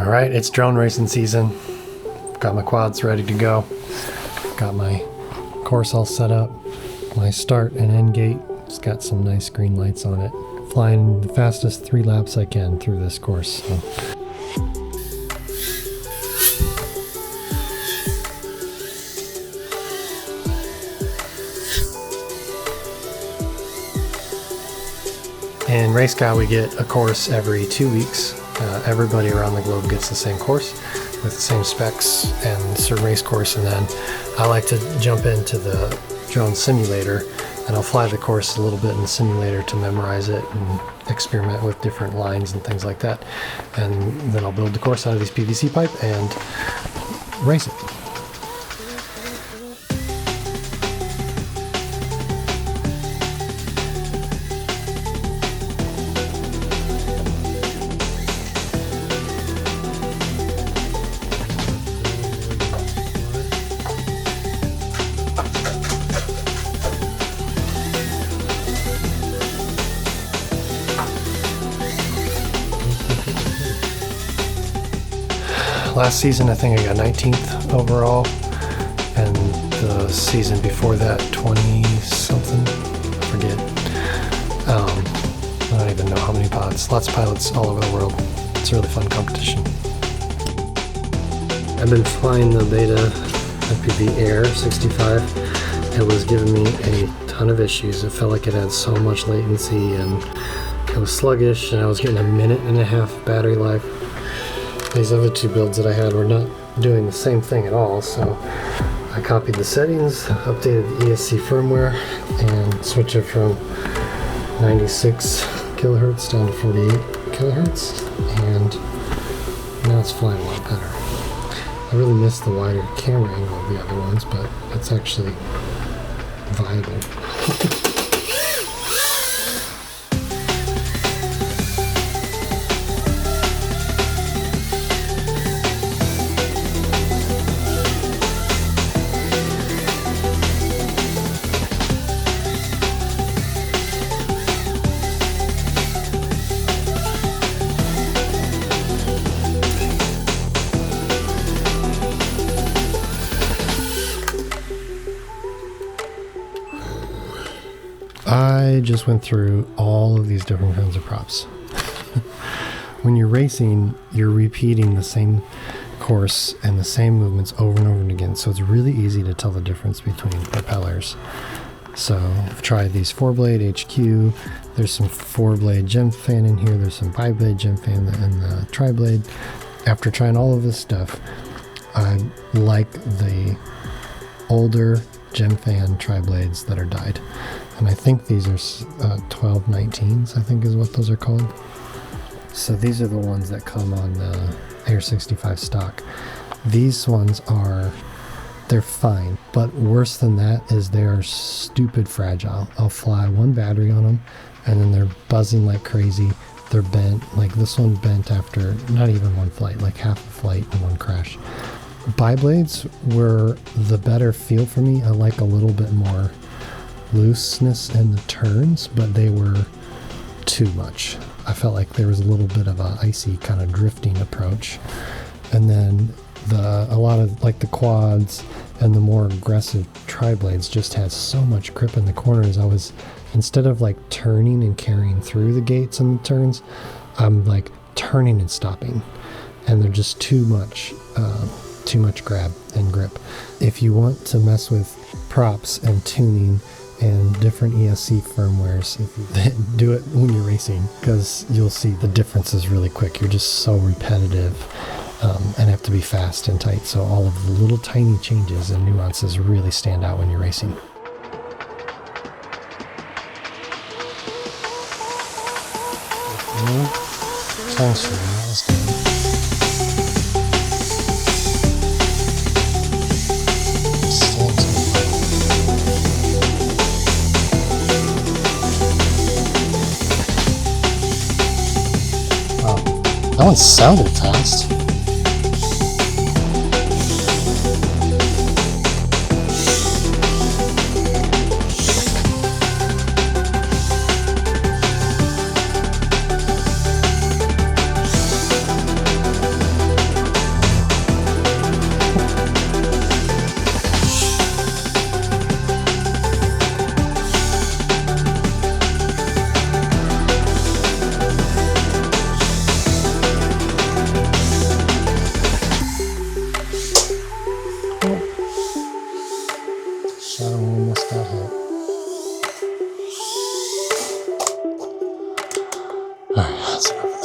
All right, it's drone racing season. Got my quads ready to go. Got my course all set up. My start and end gate. It's got some nice green lights on it. Flying the fastest 3 laps I can through this course. So. In RaceGOW, we get a course every 2 weeks. Everybody around the globe gets the same course with the same specs and certain race course, and then I like to jump into the drone simulator and I'll fly the course a little bit in the simulator to memorize it and experiment with different lines and things like that, and then I'll build the course out of these PVC pipe and race it. Last season, I think I got 19th overall, and the season before that, 20-something, I forget. I don't even know how many pods. Lots of pilots all over the world. It's a really fun competition. I've been flying the Beta FPV Air65. It was giving me a ton of issues. It felt like it had so much latency, and it was sluggish, and I was getting a 1.5-minute battery life. These other 2 builds that I had were not doing the same thing at all, so I copied the settings, updated the ESC firmware, and switched it from 96 kilohertz down to 48 kilohertz, and now it's flying a lot better. I really miss the wider camera angle of the other ones, but it's actually viable. I just went through all of these different kinds of props. When you're racing, you're repeating the same course and the same movements over and over again, so it's really easy to tell the difference between propellers. So I've tried these 4-blade HQ, there's some 4-blade gem fan in here, there's some 5-blade gem fan in the tri-blade. After trying all of this stuff, I like the older gem fan tri-blades that are dyed. And I think these are 1219s, I think is what those are called. So these are the ones that come on the Air65 stock. These ones they're fine, but worse than that is they're stupid fragile. I'll fly 1 battery on them, and then they're buzzing like crazy. They're bent, like this one bent after not even 1 flight, like half a flight and 1 crash. Bi-blades were the better feel for me. I like a little bit more looseness in the turns, but they were too much. I felt like there was a little bit of a icy kind of drifting approach. And then a lot of like the quads and the more aggressive tri-blades just had so much grip in the corners. Instead of like turning and carrying through the gates and the turns, I'm like turning and stopping, and they're just too much grab and grip. If you want to mess with props and tuning and different ESC firmwares, if you do it when you're racing, because you'll see the differences really quick. You're just so repetitive and have to be fast and tight, so all of the little tiny changes and nuances really stand out when you're racing. Transfer, that was good. That one sounded fast. so I don't want to miss that hit. Alright, that's enough.